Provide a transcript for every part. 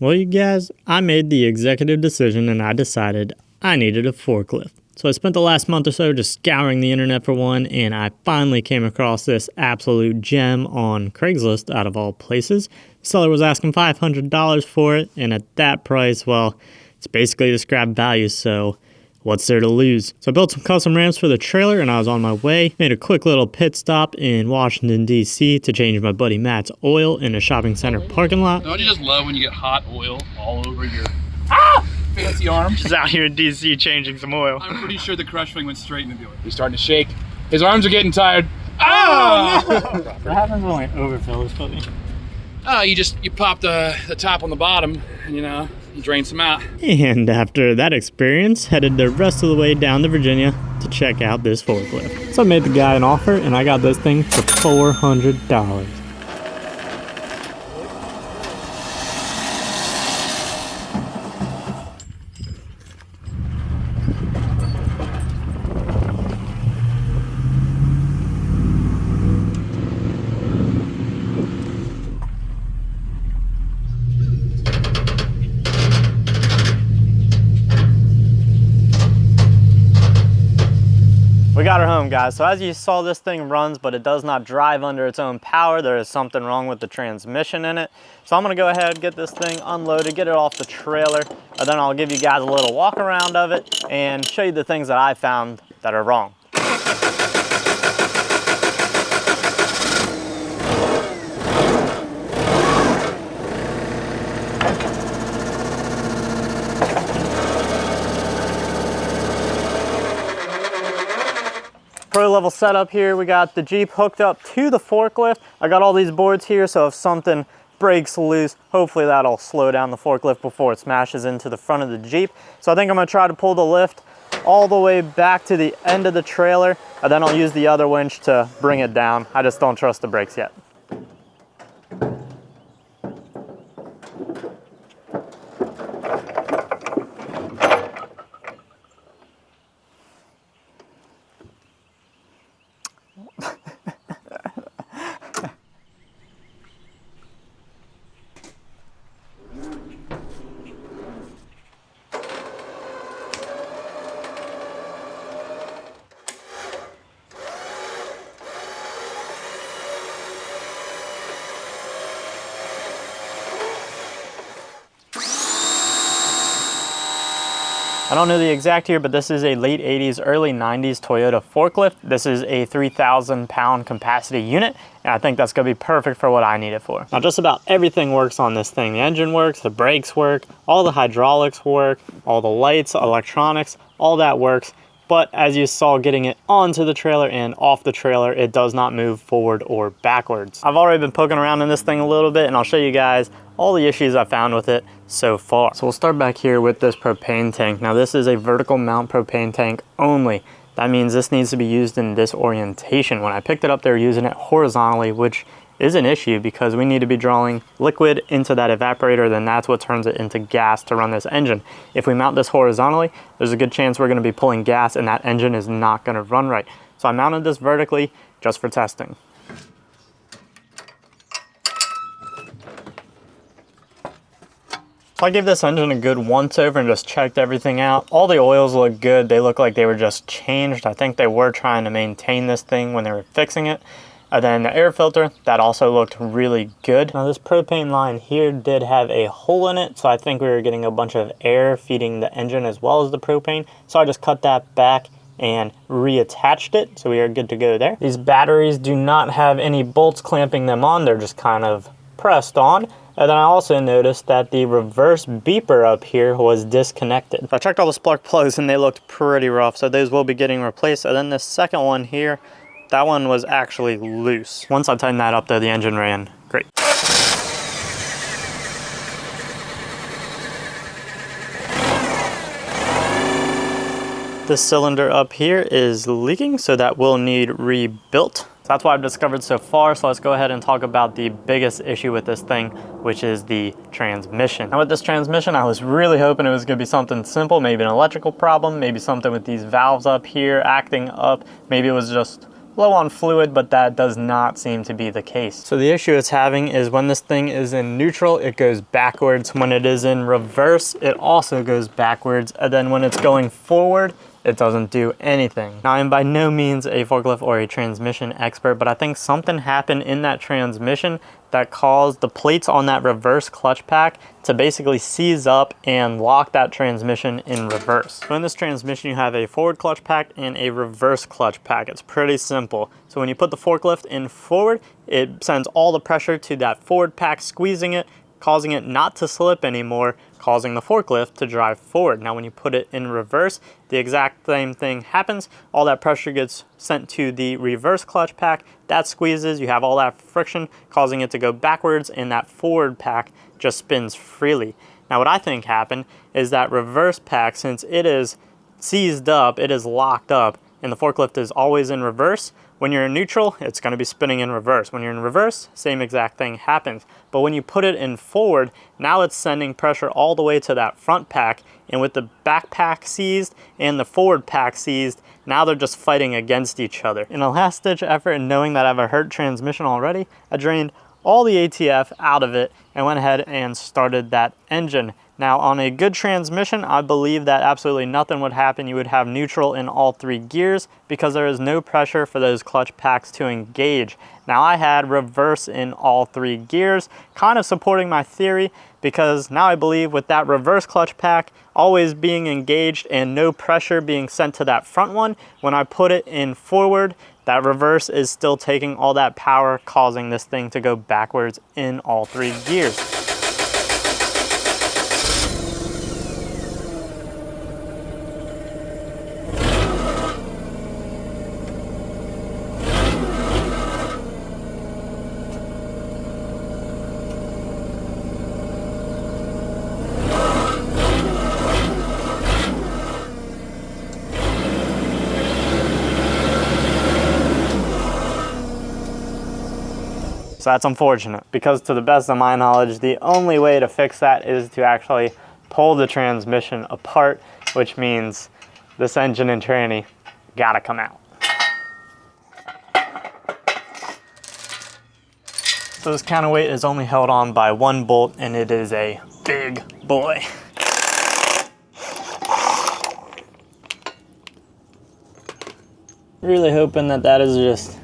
Well, you guys, I made the executive decision and I decided I needed a forklift. So I spent the last month or so just scouring the internet for one, and I finally came across this absolute gem on Craigslist out of all places. The seller was asking $500 for it, and at that price, well, it's basically the scrap value, so what's there to lose? So I built some custom ramps for the trailer and I was on my way. Made a quick little pit stop in Washington, D.C. to change my buddy Matt's oil in a shopping center parking lot. Don't you just love when you get hot oil all over your fancy arm? Just out here in D.C. changing some oil. I'm pretty sure the crush wing went straight into the oil. He's starting to shake. His arms are getting tired. Oh, no! What happens when I overfill this puppy? Oh, you pop the top on the bottom and you drain some out. And after that experience, headed the rest of the way down to Virginia to check out this forklift. So I made the guy an offer and I got this thing for $400. We got her home, guys. So as you saw, this thing runs, but it does not drive under its own power. There is something wrong with the transmission in it. So I'm gonna go ahead and get this thing unloaded, get it off the trailer, and then I'll give you guys a little walk around of it and show you the things that I found that are wrong. Pro level setup here. We got the Jeep hooked up to the forklift. I got all these boards here, so if something breaks loose, hopefully that'll slow down the forklift before it smashes into the front of the Jeep. So I think I'm gonna try to pull the lift all the way back to the end of the trailer, and then I'll use the other winch to bring it down. I just don't trust the brakes yet. I don't know the exact year, but this is a late 80s, early 90s Toyota forklift. This is a 3,000 pound capacity unit, and I think that's gonna be perfect for what I need it for. Now, just about everything works on this thing. The engine works, the brakes work, all the hydraulics work, all the lights, electronics, all that works. But as you saw, getting it onto the trailer and off the trailer, it does not move forward or backwards. I've already been poking around in this thing a little bit, and I'll show you guys all the issues I found with it so far. So we'll start back here with this propane tank. Now this is a vertical mount propane tank only. That means this needs to be used in this orientation. When I picked it up, they were using it horizontally, which is an issue because we need to be drawing liquid into that evaporator, then that's what turns it into gas to run this engine. If we mount this horizontally, there's a good chance we're gonna be pulling gas and that engine is not gonna run right. So I mounted this vertically just for testing. So I gave this engine a good once over and just checked everything out. All the oils look good. They look like they were just changed. I think they were trying to maintain this thing when they were fixing it. And then the air filter, that also looked really good. Now this propane line here did have a hole in it, so I think we were getting a bunch of air feeding the engine as well as the propane. So I just cut that back and reattached it, so we are good to go there. These batteries do not have any bolts clamping them on, they're just kind of pressed on. And then I also noticed that the reverse beeper up here was disconnected. I checked all the spark plugs and they looked pretty rough, so those will be getting replaced. And then this second one here, that one was actually loose. Once I tightened that up though, the engine ran great. This cylinder up here is leaking, so that will need rebuilt. That's what I've discovered so far, so let's go ahead and talk about the biggest issue with this thing, which is the transmission. Now with this transmission, I was really hoping it was gonna be something simple, maybe an electrical problem, maybe something with these valves up here acting up, maybe it was just a low on fluid, but that does not seem to be the case. So the issue it's having is when this thing is in neutral, it goes backwards. When it is in reverse, it also goes backwards. And then when it's going forward, it doesn't do anything. Now, I'm by no means a forklift or a transmission expert, but I think something happened in that transmission that caused the plates on that reverse clutch pack to basically seize up and lock that transmission in reverse. So in this transmission, you have a forward clutch pack and a reverse clutch pack. It's pretty simple. So when you put the forklift in forward, it sends all the pressure to that forward pack, squeezing it, causing it not to slip anymore, causing the forklift to drive forward. Now, when you put it in reverse, the exact same thing happens. All that pressure gets sent to the reverse clutch pack. That squeezes, you have all that friction, causing it to go backwards, and that forward pack just spins freely. Now, what I think happened is that reverse pack, since it is seized up, it is locked up, and the forklift is always in reverse, when you're in neutral, it's going to be spinning in reverse. When you're in reverse, same exact thing happens. But when you put it in forward, now it's sending pressure all the way to that front pack, and with the back pack seized and the forward pack seized, now they're just fighting against each other. In a last-ditch effort and knowing that I have a hurt transmission already, I drained all the ATF out of it and went ahead and started that engine. Now, on a good transmission, I believe that absolutely nothing would happen. You would have neutral in all 3 gears because there is no pressure for those clutch packs to engage. Now, I had reverse in all 3 gears, kind of supporting my theory, because now I believe with that reverse clutch pack always being engaged and no pressure being sent to that front one, when I put it in forward, that reverse is still taking all that power, causing this thing to go backwards in all 3 gears. So that's unfortunate, because to the best of my knowledge, the only way to fix that is to actually pull the transmission apart, which means this engine and tranny gotta come out. So this counterweight is only held on by 1 bolt, and it is a big boy. Really hoping that that is just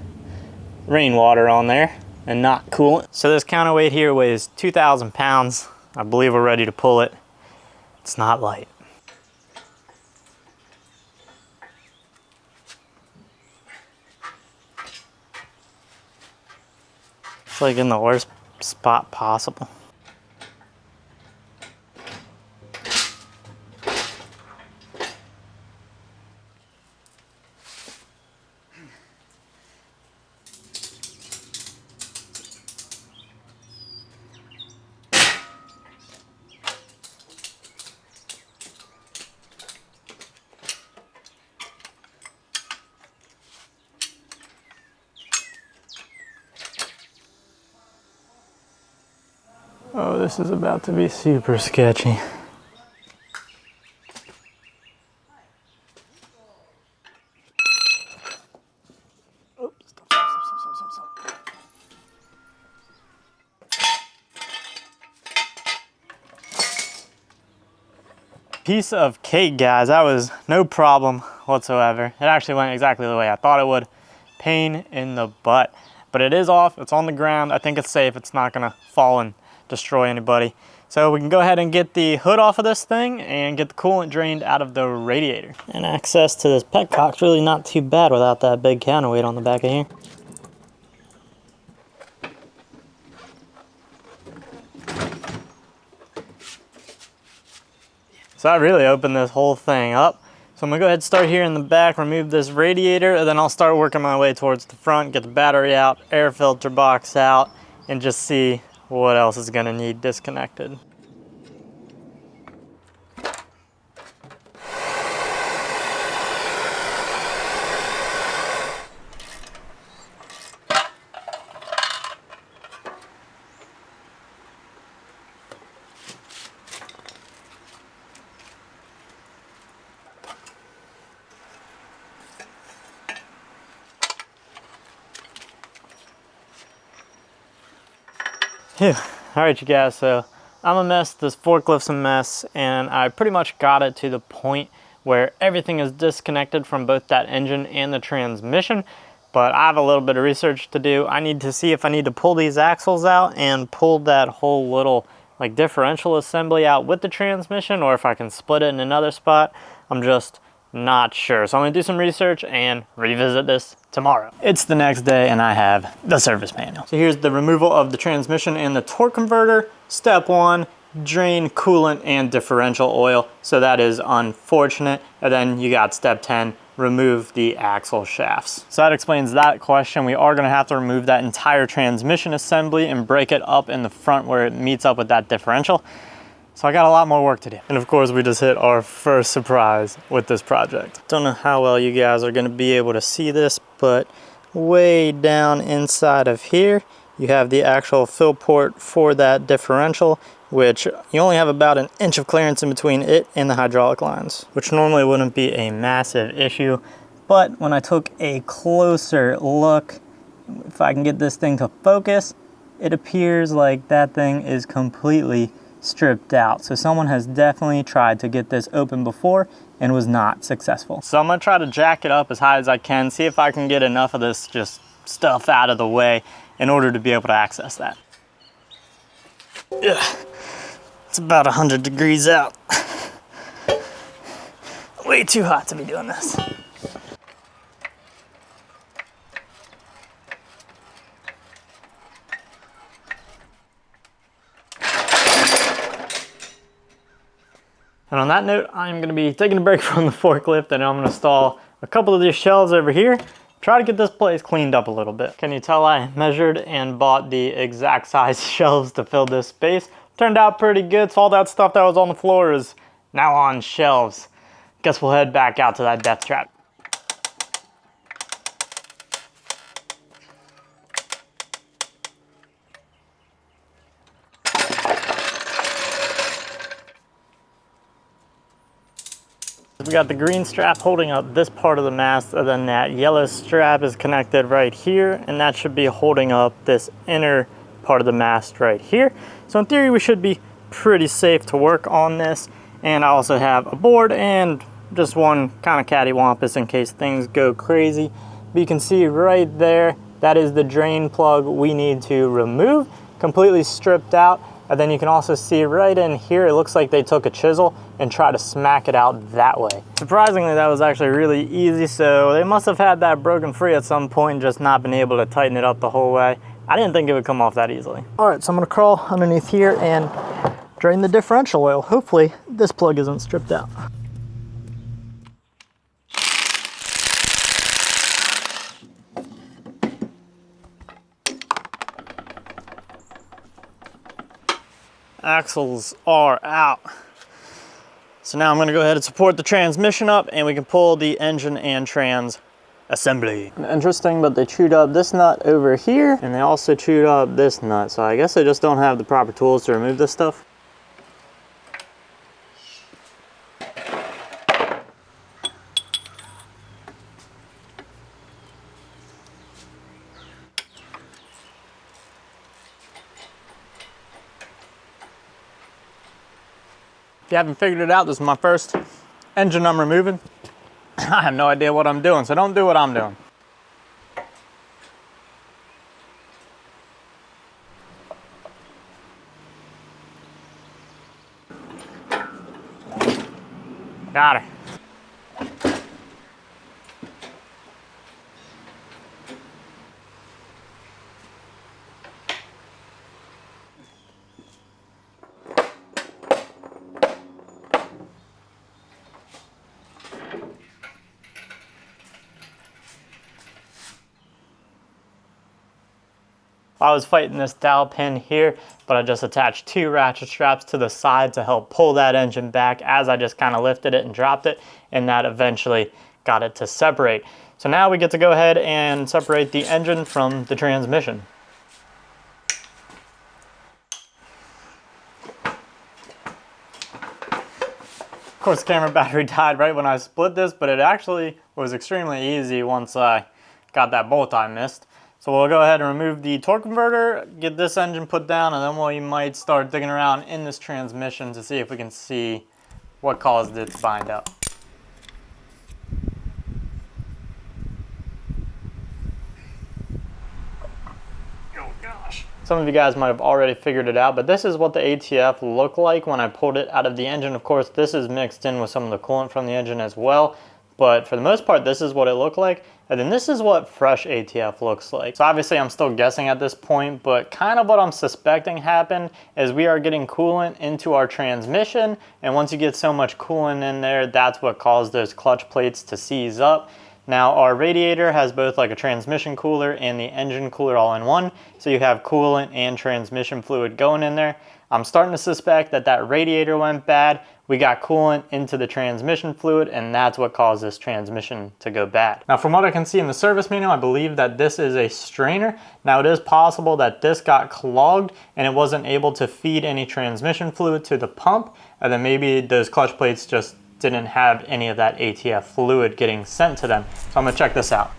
rainwater on there and not coolant. So this counterweight here weighs 2,000 pounds. I believe we're ready to pull it. It's not light. It's like in the worst spot possible. Oh, this is about to be super sketchy. Oops, stop. Piece of cake, guys. That was no problem whatsoever. It actually went exactly the way I thought it would. Pain in the butt. But it is off, it's on the ground. I think it's safe. It's not gonna fall and destroy anybody. So we can go ahead and get the hood off of this thing and get the coolant drained out of the radiator. And access to this petcock's really not too bad without that big counterweight on the back of here. So I really opened this whole thing up. So I'm gonna go ahead and start here in the back, remove this radiator, and then I'll start working my way towards the front, get the battery out, air filter box out, and just see what else is gonna need disconnected. Phew. All right, you guys, so I'm a mess, this forklift's a mess, and I pretty much got it to the point where everything is disconnected from both that engine and the transmission, but I have a little bit of research to do. I need to see if I need to pull these axles out and pull that whole little like differential assembly out with the transmission, or if I can split it in another spot. I'm just not sure. So I'm gonna do some research and revisit this tomorrow. It's the next day and I have the service manual. So here's the removal of the transmission and the torque converter. Step 1, drain coolant and differential oil. So that is unfortunate. And then you got step 10, remove the axle shafts. So that explains that question. We are gonna have to remove that entire transmission assembly and break it up in the front where it meets up with that differential. So I got a lot more work to do. And of course, we just hit our first surprise with this project. Don't know how well you guys are gonna be able to see this, but way down inside of here, you have the actual fill port for that differential, which you only have about an inch of clearance in between it and the hydraulic lines, which normally wouldn't be a massive issue. But when I took a closer look, if I can get this thing to focus, it appears like that thing is completely stripped out. So someone has definitely tried to get this open before and was not successful. So I'm gonna try to jack it up as high as I can, see if I can get enough of this just stuff out of the way in order to be able to access that. Ugh. It's about 100 degrees out. Way too hot to be doing this. And on that note, I'm gonna be taking a break from the forklift and I'm gonna install a couple of these shelves over here, try to get this place cleaned up a little bit. Can you tell I measured and bought the exact size shelves to fill this space? Turned out pretty good, so all that stuff that was on the floor is now on shelves. Guess we'll head back out to that death trap. We got the green strap holding up this part of the mast, and then that yellow strap is connected right here, and that should be holding up this inner part of the mast right here. So in theory, we should be pretty safe to work on this. And I also have a board and just one kind of cattywampus in case things go crazy. But you can see right there, that is the drain plug we need to remove, completely stripped out. And then you can also see right in here, it looks like they took a chisel and tried to smack it out that way. Surprisingly, that was actually really easy. So they must have had that broken free at some point and just not been able to tighten it up the whole way. I didn't think it would come off that easily. All right, so I'm gonna crawl underneath here and drain the differential oil. Hopefully this plug isn't stripped out. Axles are out. So now I'm gonna go ahead and support the transmission up and we can pull the engine and trans assembly. Interesting, but they chewed up this nut over here and they also chewed up this nut. So I guess they just don't have the proper tools to remove this stuff. If you haven't figured it out, this is my first engine I'm removing. I have no idea what I'm doing, so don't do what I'm doing. Got her. I was fighting this dowel pin here, but I just attached 2 ratchet straps to the side to help pull that engine back as I just kind of lifted it and dropped it, and that eventually got it to separate. So now we get to go ahead and separate the engine from the transmission. Of course, the camera battery died right when I split this, but it actually was extremely easy once I got that bolt I missed. So we'll go ahead and remove the torque converter, get this engine put down, and then we might start digging around in this transmission to see if we can see what caused it to bind up. Oh gosh. Some of you guys might have already figured it out, but this is what the ATF looked like when I pulled it out of the engine. Of course, this is mixed in with some of the coolant from the engine as well. But for the most part, this is what it looked like. And then this is what fresh ATF looks like. So obviously I'm still guessing at this point, but kind of what I'm suspecting happened is we are getting coolant into our transmission. And once you get so much coolant in there, that's what caused those clutch plates to seize up. Now our radiator has both like a transmission cooler and the engine cooler all in one. So you have coolant and transmission fluid going in there. I'm starting to suspect that that radiator went bad. We got coolant into the transmission fluid, and that's what caused this transmission to go bad. Now, from what I can see in the service manual, I believe that this is a strainer. Now, it is possible that this got clogged and it wasn't able to feed any transmission fluid to the pump, and then maybe those clutch plates just didn't have any of that ATF fluid getting sent to them. So I'm gonna check this out.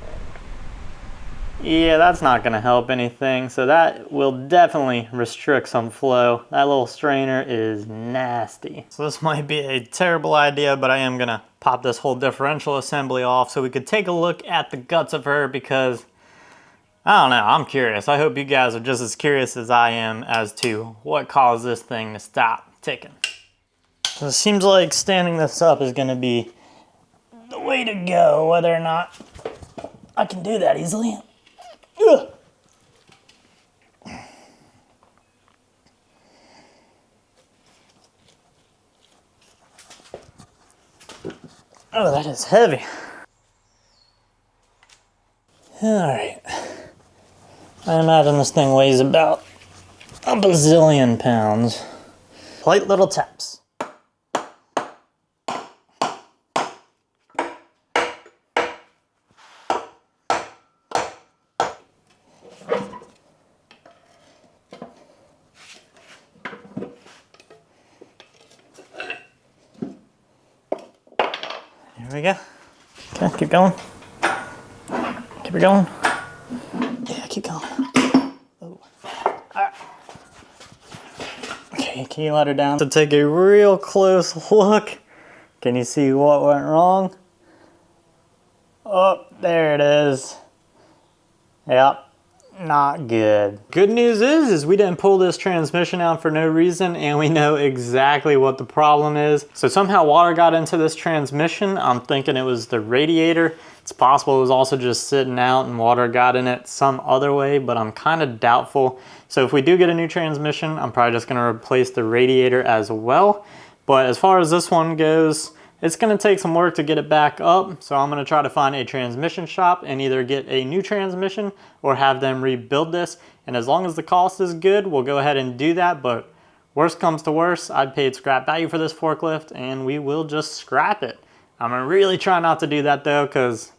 Yeah, that's not gonna help anything. So that will definitely restrict some flow. That little strainer is nasty. So this might be a terrible idea, but I am gonna pop this whole differential assembly off so we could take a look at the guts of her, because I don't know, I'm curious. I hope you guys are just as curious as I am as to what caused this thing to stop ticking. So it seems like standing this up is gonna be the way to go, whether or not I can do that easily. Ugh. Oh, that is heavy. All right. I imagine this thing weighs about a bazillion pounds. Light little taps. Here we go. Okay, keep going. Keep it going. Yeah, keep going. Oh. Right. Okay, can you let her down? To take a real close look. Can you see what went wrong? Oh, there it is. Yep. Not good. Good news is we didn't pull this transmission out for no reason, and we know exactly what the problem is. So somehow water got into this transmission. I'm thinking it was the radiator. It's possible it was also just sitting out and water got in it some other way, but I'm kind of doubtful. So if we do get a new transmission, I'm probably just gonna replace the radiator as well. But as far as this one goes, it's gonna take some work to get it back up, so I'm gonna try to find a transmission shop and either get a new transmission or have them rebuild this. And as long as the cost is good, we'll go ahead and do that. But worst comes to worst, I paid scrap value for this forklift and we will just scrap it. I'm gonna really try not to do that though, because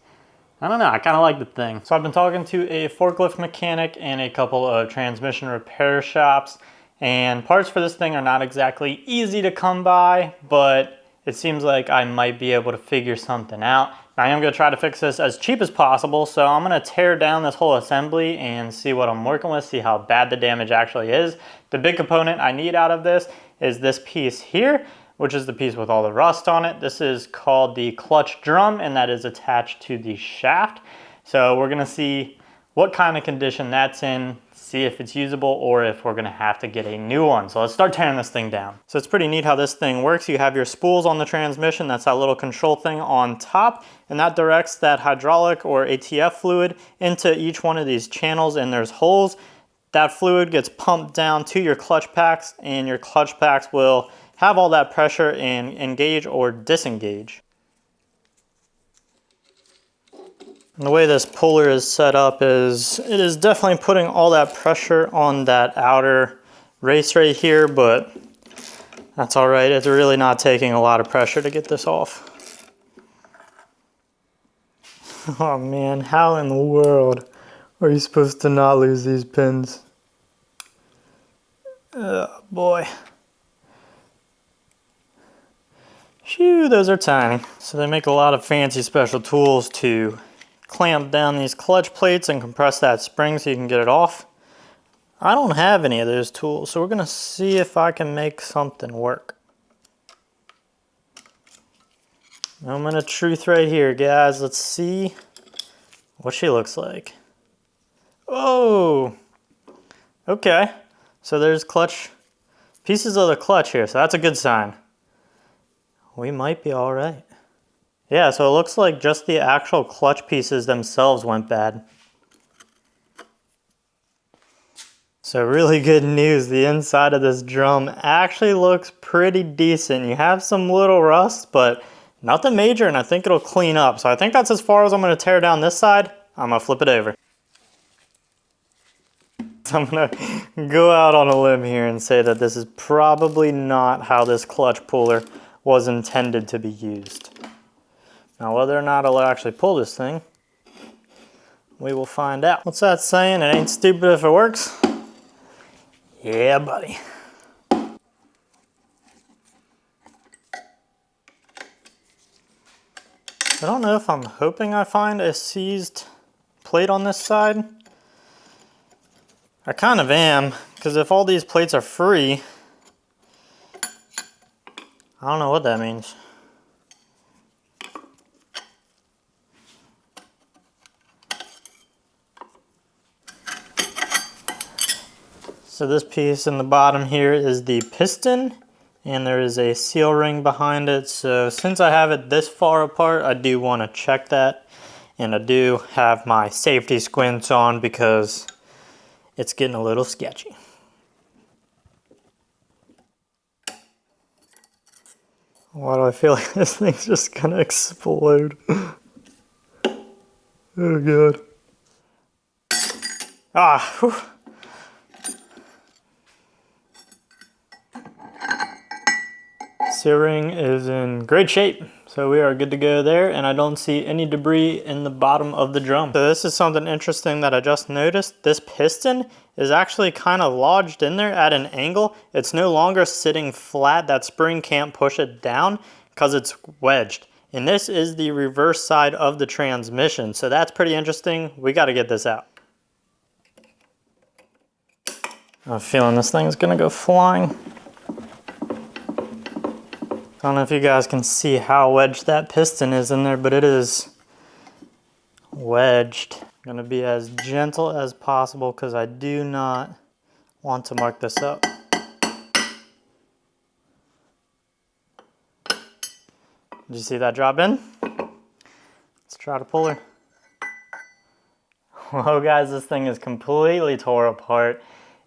I don't know, I kind of like the thing. So I've been talking to a forklift mechanic and a couple of transmission repair shops, and parts for this thing are not exactly easy to come by, but it seems like I might be able to figure something out. I am gonna try to fix this as cheap as possible, so I'm gonna tear down this whole assembly and see what I'm working with, see how bad the damage actually is. The big component I need out of this is this piece here, which is the piece with all the rust on it. This is called the clutch drum, and that is attached to the shaft. So we're gonna see what kind of condition that's in, see if it's usable or if we're gonna have to get a new one. So let's start tearing this thing down. So it's pretty neat how this thing works. You have your spools on the transmission. That's that little control thing on top, and that directs that hydraulic or ATF fluid into each one of these channels, and there's holes. That fluid gets pumped down to your clutch packs, and your clutch packs will have all that pressure and engage or disengage. And the way this puller is set up is, it is definitely putting all that pressure on that outer race right here, but that's all right. It's really not taking a lot of pressure to get this off. Oh man, how in the world are you supposed to not lose these pins? Oh boy. Phew, those are tiny. So they make a lot of fancy special tools to clamp down these clutch plates and compress that spring so you can get it off. I don't have any of those tools, so we're gonna see if I can make something work. Moment of truth right here, guys. Let's see what she looks like. Oh, okay. So there's clutch, pieces of the clutch here, so that's a good sign. We might be all right. Yeah, so it looks like just the actual clutch pieces themselves went bad. So really good news, the inside of this drum actually looks pretty decent. You have some little rust, but nothing major, and I think it'll clean up. So I think that's as far as I'm gonna tear down this side. I'm gonna flip it over. So I'm gonna go out on a limb here and say that this is probably not how this clutch puller was intended to be used. Now whether or not it'll actually pull this thing, we will find out. What's that saying? It ain't stupid if it works. Yeah, buddy. I don't know if I'm hoping I find a seized plate on this side. I kind of am, because if all these plates are free, I don't know what that means. So this piece in the bottom here is the piston, and there is a seal ring behind it. So since I have it this far apart, I do want to check that. And I do have my safety squints on because it's getting a little sketchy. Why do I feel like this thing's just gonna explode? Oh God. Ah, whew. Seal ring is in great shape, so we are good to go there, and I don't see any debris in the bottom of the drum. So this is something interesting that I just noticed. This piston is actually kind of lodged in there at an angle. It's no longer sitting flat. That spring can't push it down because it's wedged. And this is the reverse side of the transmission, so that's pretty interesting. We got to get this out. I have a feeling this thing is going to go flying. I don't know if you guys can see how wedged that piston is in there, but it is wedged. I'm gonna be as gentle as possible because I do not want to mark this up. Did you see that drop in? Let's try to pull her. Well guys, this thing is completely tore apart,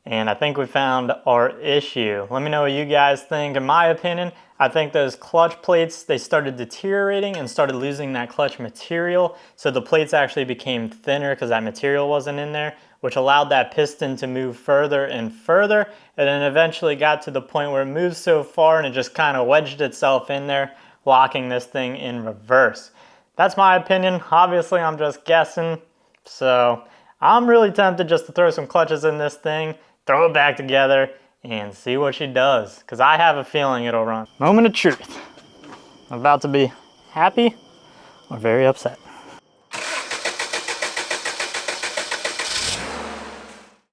and I think we found our issue. Let me know what you guys think. In my opinion, I think those clutch plates, they started deteriorating and started losing that clutch material. So the plates actually became thinner because that material wasn't in there, which allowed that piston to move further and further. And then eventually got to the point where it moved so far and it just kind of wedged itself in there, locking this thing in reverse. That's my opinion. Obviously, I'm just guessing. So I'm really tempted just to throw some clutches in this thing, throw it back together, and see what she does, because I have a feeling it'll run. Moment of truth. I'm about to be happy or very upset.